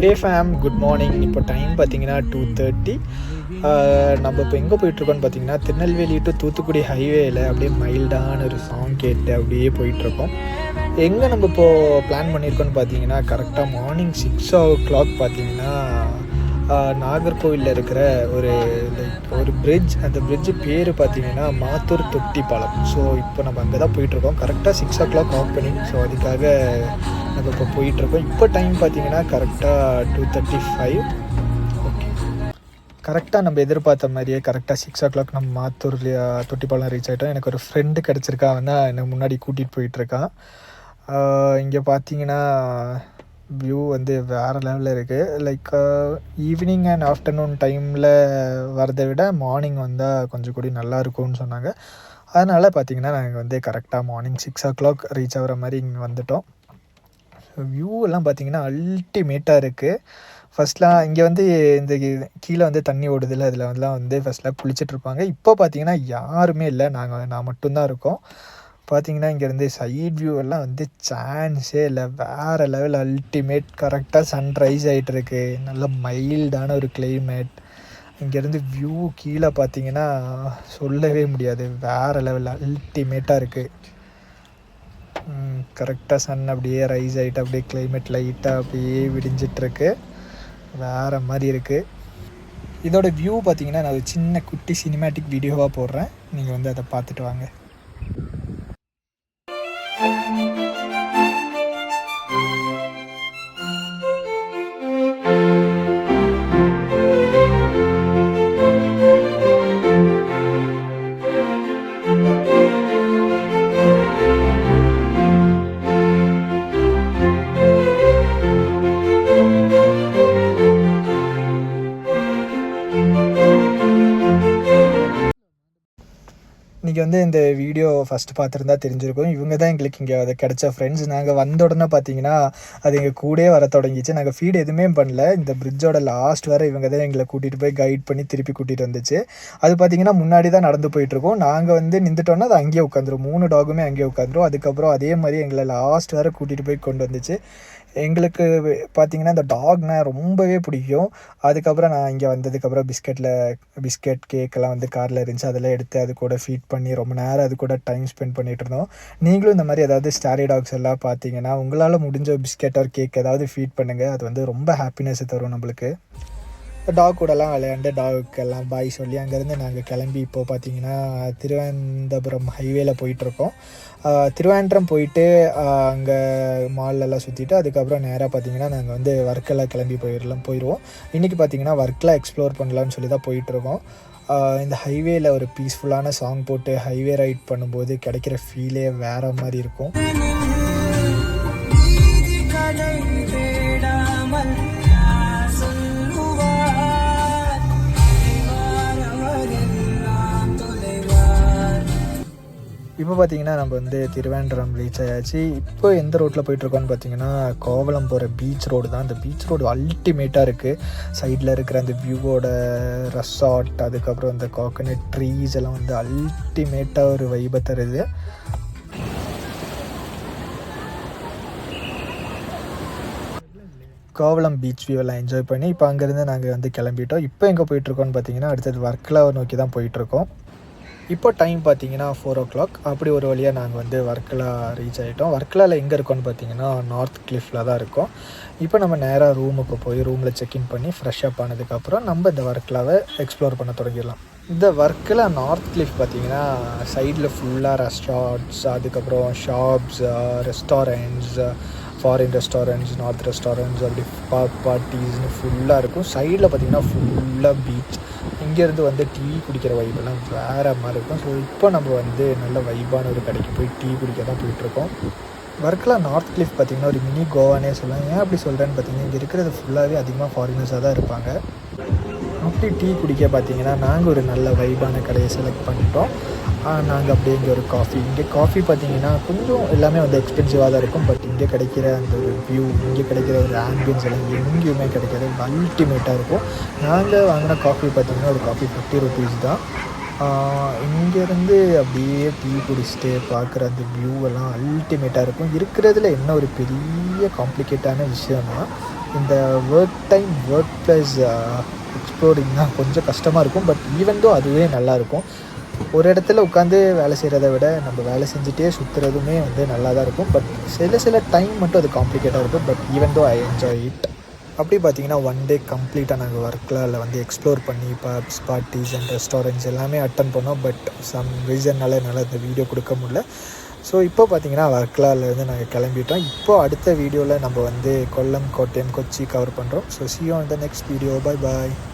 ஹே fame, good morning. இப்போ time பார்த்தீங்கன்னா 2:30. நம்ம இப்போ எங்கே போயிட்டுருக்கோன்னு பார்த்தீங்கன்னா திருநெல்வேலி டு தூத்துக்குடி ஹைவேயில் அப்படியே மைல்டான ஒரு சாங் கேட்டு அப்படியே போயிட்டுருக்கோம். எங்கே நம்ம இப்போது பிளான் பண்ணியிருக்கோன்னு பார்த்தீங்கன்னா கரெக்டாக மார்னிங் 6 o'clock பார்த்தீங்கன்னா நாகர்கோவிலில் இருக்கிற ஒரு ஒரு பிரிட்ஜ். அந்த பிரிட்ஜு பேர் பார்த்தீங்கன்னா மாத்தூர் தொட்டி பாலம். ஸோ இப்போ நம்ம அங்கே தான் போயிட்டுருக்கோம். கரெக்டாக 6 o'clock ஓப்பனிங். ஸோ அதுக்காக நம்ம இப்போ போயிட்டுருக்கோம். இப்போ டைம் பார்த்தீங்கன்னா கரெக்டாக 2:35. ஓகே, கரெக்டாக நம்ம எதிர்பார்த்த மாதிரியே கரெக்டாக 6 o'clock நம்ம மாத்தூர் தொட்டிப்பாலம் ரீச் ஆகிட்டோம். எனக்கு ஒரு ஃப்ரெண்டு கிடச்சிருக்கா, வந்து எனக்கு முன்னாடி கூட்டிகிட்டு போயிட்டுருக்கான். இங்கே பார்த்தீங்கன்னா வியூ வந்து வேறு லெவலில் இருக்குது. லைக் ஈவினிங் அண்ட் ஆஃப்டர்நூன் டைமில் வரதை விட மார்னிங் வந்தால் கொஞ்சம் கூடி நல்லா இருக்கும்னு சொன்னாங்க. அதனால் பார்த்திங்கன்னா நாங்கள் வந்து கரெக்டாக மார்னிங் 6 o'clock ரீச் ஆகிற மாதிரி இங்கே வந்துவிட்டோம். வியூ எல்லாம் பார்த்திங்கன்னா அல்டிமேட்டாக இருக்குது. ஃபஸ்ட்லாம் இங்கே வந்து இந்த கீழே வந்து தண்ணி ஓடுதில்ல, அதில் வந்து ஃபஸ்ட்லாம் குளிச்சிட்ருப்பாங்க. இப்போ பார்த்திங்கன்னா யாருமே இல்லை, நான் மட்டும்தான் இருக்கோம். பார்த்திங்கன்னா இங்கேருந்து சைட் வியூ எல்லாம் வந்து சான்ஸே இல்லை, வேறு லெவல் அல்டிமேட். கரெக்டாக சன்ரைஸ் ஆகிட்டுருக்கு, நல்ல மைல்டான ஒரு கிளைமேட். இங்கேருந்து வியூ கீழே பார்த்திங்கன்னா சொல்லவே முடியாது, வேறு லெவல் அல்டிமேட்டாக இருக்குது. கரெக்டாக சன் அப்படியே ரைஸ் ஆகிட்டு அப்படியே கிளைமேட் லைட்டாக அப்படியே விடிஞ்சிட்ருக்கு, வேறு மாதிரி இருக்குது. இதோட வியூ பார்த்திங்கன்னா நான் ஒரு சின்ன குட்டி சினிமேட்டிக் வீடியோவாக போடுறேன், நீங்கள் வந்து அதை பார்த்துட்டு வாங்க. இன்றைக்கி வந்து இந்த வீடியோ ஃபஸ்ட்டு பார்த்துருந்தா தெரிஞ்சிருக்கும். இவங்க தான் எங்களுக்கு இங்கே அதை கிடச்ச ஃப்ரெண்ட்ஸ். நாங்கள் வந்த உடனே பார்த்தீங்கன்னா அது எங்கள் கூடயே வர தொடங்கிச்சு. நாங்கள் ஃபீட் எதுவுமே பண்ணல. இந்த பிரிட்ஜோட லாஸ்ட் வரை இவங்க தான் எங்களை கூட்டிகிட்டு போய் கைட் பண்ணி திருப்பி கூட்டிகிட்டு வந்துச்சு. அது பார்த்திங்கன்னா முன்னாடி தான் நடந்து போயிட்டுருக்கோம். நாங்கள் வந்து நின்றுட்டோன்னா அது அங்கேயே உட்காந்துரும், 3 டாகுமே அங்கேயே உட்காந்துரும். அதுக்கப்புறம் அதே மாதிரி எங்களை லாஸ்ட் வரை கூட்டிகிட்டு போய் கொண்டு வந்துச்சு. எங்களுக்கு பார்த்திங்கன்னா இந்த டாக்னால் ரொம்பவே பிடிக்கும். அதுக்கப்புறம் நான் இங்கே வந்ததுக்கப்புறம் பிஸ்கெட் கேக்கெல்லாம் வந்து காரில் இருந்துச்சு, அதெல்லாம் எடுத்து அது கூட ஃபீட் பண்ணி ரொம்ப நேரம் அது கூட டைம் ஸ்பெண்ட் பண்ணிகிட்டு இருந்தோம். நீங்களும் இந்த மாதிரி ஏதாவது ஸ்டாரி டாக்ஸ் எல்லாம் பார்த்தீங்கன்னா உங்களால் முடிஞ்ச பிஸ்கெட் ஒரு கேக் ஏதாவது ஃபீட் பண்ணுங்கள். அது வந்து ரொம்ப ஹாப்பினஸ் தரும் நம்மளுக்கு. டாக் கூடலாம் விளையாண்டு டாகுக்கெல்லாம் பாய் சொல்லி அங்கேருந்து நாங்கள் கிளம்பி இப்போது பார்த்திங்கன்னா திருவனந்தபுரம் ஹைவேல போயிட்டுருக்கோம். திருவனந்தபுரம் போயிட்டு அங்கே மால்லெல்லாம் சுற்றிட்டு அதுக்கப்புறம் நேராக பார்த்திங்கன்னா நாங்கள் வந்து வர்க்கலா கிளம்பி போயிடுவோம். இன்றைக்கி பார்த்திங்கன்னா வர்க்கலா எக்ஸ்ப்ளோர் பண்ணலான்னு சொல்லி தான் போயிட்டுருக்கோம். இந்த ஹைவேயில் ஒரு பீஸ்ஃபுல்லான சாங் போட்டு ஹைவே ரைட் பண்ணும்போது கிடைக்கிற ஃபீலே வேறு மாதிரி இருக்கும். இப்போ பார்த்திங்கன்னா நம்ம வந்து திருவேண்டரம் ரீச் ஆயாச்சு. இப்போ எந்த ரோட்டில் போயிட்டுருக்கோன்னு பார்த்தீங்கன்னா கோவளம் போகிற பீச் ரோடு தான். அந்த பீச் ரோடு அல்டிமேட்டாக இருக்குது. சைடில் இருக்கிற அந்த வியூவோட ரெசார்ட், அதுக்கப்புறம் அந்த கோகனட் ட்ரீஸ் எல்லாம் வந்து அல்டிமேட்டாக ஒரு வைபை தருது. கோவளம் பீச் வியூவெல்லாம் என்ஜாய் பண்ணி இப்போ அங்கேருந்து நாங்கள் வந்து கிளம்பிட்டோம். இப்போ எங்கே போயிட்டுருக்கோன்னு பார்த்தீங்கன்னா அடுத்தது வர்க்கலாவை நோக்கி தான் போயிட்டுருக்கோம். இப்போ டைம் பார்த்தீங்கன்னா 4 o'clock. அப்படி ஒரு வழியாக நாங்கள் வந்து வர்க்கலா ரீச் ஆகிட்டோம். வர்க்கலாவில் எங்கே இருக்கோன்னு பார்த்தீங்கன்னா நார்த் கிளிஃபில் தான் இருக்கோம். இப்போ நம்ம நேராக ரூமுக்கு போய் ரூமில் செக்இன் பண்ணி ஃப்ரெஷ் அப் ஆனதுக்கப்புறம் நம்ம இந்த வர்க்கலாவை எக்ஸ்ப்ளோர் பண்ண தொடங்கிடலாம். இந்த வர்க்கலா நார்த் கிளிஃப் பார்த்திங்கன்னா சைடில் ஃபுல்லாக ரெஸ்டாரண்ட்ஸ், அதுக்கப்புறம் shops, restaurants, foreign restaurants, north restaurants, அப்படி பார்ட்டிஸ்னு ஃபுல்லாக இருக்கும். சைடில் பார்த்திங்கன்னா ஃபுல்லாக பீச். இங்கேருந்து வந்து டீ குடிக்கிற வைபெல்லாம் வேறு மாதிரி இருக்கும். ஸோ இப்போ நம்ம வந்து நல்ல வைபான ஒரு கடைக்கு போய் டீ குடிக்க தான் போயிட்டுருக்கோம். வர்க்கலா நார்த் கிளிஃப் பார்த்திங்கன்னா ஒரு மினி கோவானே சொல்லலாம். ஏன் அப்படி சொல்கிறேன்னு பார்த்தீங்கன்னா இங்கே இருக்கிறது ஃபுல்லாகவே அதிகமாக ஃபாரினர்ஸாக தான் இருப்பாங்க. அப்படி டீ குடிக்க பார்த்திங்கன்னா நாங்கள் ஒரு நல்ல வைபான கடையை செலக்ட் பண்ணிட்டோம். நாங்கள் அப்படியே இங்கே ஒரு இங்கே காஃபி பார்த்திங்கன்னா கொஞ்சம் எல்லாமே வந்து எக்ஸ்பென்சிவாக தான் இருக்கும். பட் இங்கே கிடைக்கிற அந்த ஒரு வியூ, இங்கே கிடைக்கிற ஒரு ஆம்பியன்ஸ் எல்லாம் எங்கேயுமே கிடைக்காது, அல்டிமேட்டாக இருக்கும். நாங்கள் வாங்கின காஃபி பார்த்திங்கன்னா ஒரு காஃபி 50 rupees தான். இங்கேருந்து அப்படியே டீ குடிச்சிட்டு பார்க்குற அந்த வியூவெல்லாம் அல்டிமேட்டாக இருக்கும். இருக்கிறதுல என்ன ஒரு பெரிய காம்ப்ளிகேட்டான விஷயம்னா இந்த ஒர்க் ப்ளஸ் எக்ஸ்ப்ளோரிங் தான் கொஞ்சம் கஷ்டமாக இருக்கும். பட் ஈவென்தோ அதுவே நல்லாயிருக்கும். ஒரு இடத்துல உட்காந்து வேலை செய்கிறத விட நம்ம வேலை செஞ்சுட்டே சுற்றுறதுமே வந்து நல்லா தான் இருக்கும். பட் சில டைம் மட்டும் அது காம்ப்ளிகேட்டாக இருக்கும். But even though I enjoy it. அப்படி பார்த்தீங்கன்னா ஒன் டே கம்ப்ளீட்டாக நாங்கள் ஒர்க்கில் வந்து எக்ஸ்ப்ளோர் பண்ணி பப்ஸ், பார்ட்டிஸ் அண்ட் ரெஸ்டாரண்ட்ஸ் எல்லாமே அட்டன் பண்ணோம். பட் சம் ரீசன்னால என்னால் இந்த வீடியோ கொடுக்க முடியல. ஸோ இப்போ பார்த்தீங்கன்னா வர்க்கலாலேருந்து நாங்கள் கிளம்பிட்டோம். இப்போது அடுத்த வீடியோவில் நம்ம வந்து கொல்லம், கோட்டயம், கொச்சி கவர் பண்ணுறோம். So see you on the next video. Bye bye.